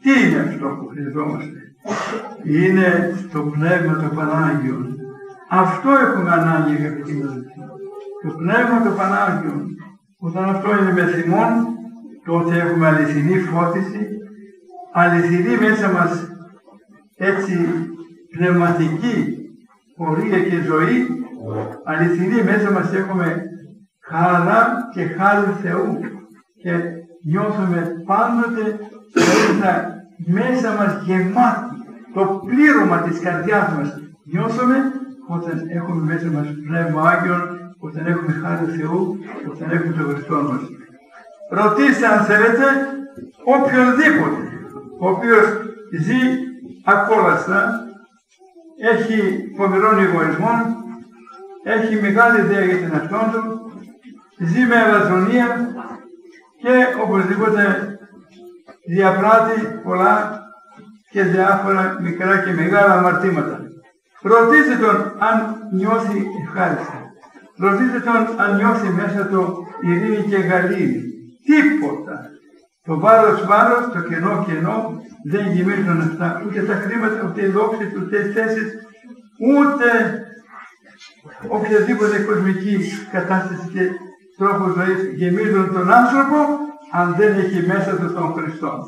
Τι είναι αυτό που χρειαζόμαστε? Είναι το Πνεύμα το Πανάγιο. Αυτό έχουμε ανάγκη, αγαπητοί μου. Το Πνεύμα το Πανάγιο. Όταν αυτό είναι με θυμόν, τότε έχουμε αληθινή φώτιση, αληθινή μέσα μας έτσι πνευματική πορεία και ζωή, αληθινή μέσα μας έχουμε χαρά και χάρη Θεού και νιώθουμε πάντοτε μέσα μας γεμάτη το πλήρωμα της καρδιάς μας. Νιώθουμε όταν έχουμε μέσα μας Πνεύμα Άγιον, όταν έχουμε χάρη Θεού, όταν έχουμε τον Χριστό μας. Ρωτήστε αν θέλετε οποιονδήποτε ο οποίος ζει ακόλαστα, έχει φοβερόν εγωισμό, έχει μεγάλη ιδέα για την αυτόν του, ζει με αλαζονία και οπωσδήποτε διαπράττει πολλά και διάφορα μικρά και μεγάλα αμαρτήματα. Ρωτήστε τον αν νιώθει ευχάριστα. Ρωτήστε τον αν νιώθει μέσα του ειρήνη και γαλήνη. Τίποτα. Το βάρος, το κενό, δεν γεμίζουν αυτά. Ούτε τα χρήματα, ούτε οι δόξες, ούτε οι θέσεις, ούτε οποιαδήποτε κοσμική κατάσταση και τρόπο ζωής γεμίζουν τον άνθρωπο αν δεν έχει μέσα του τον Χριστό.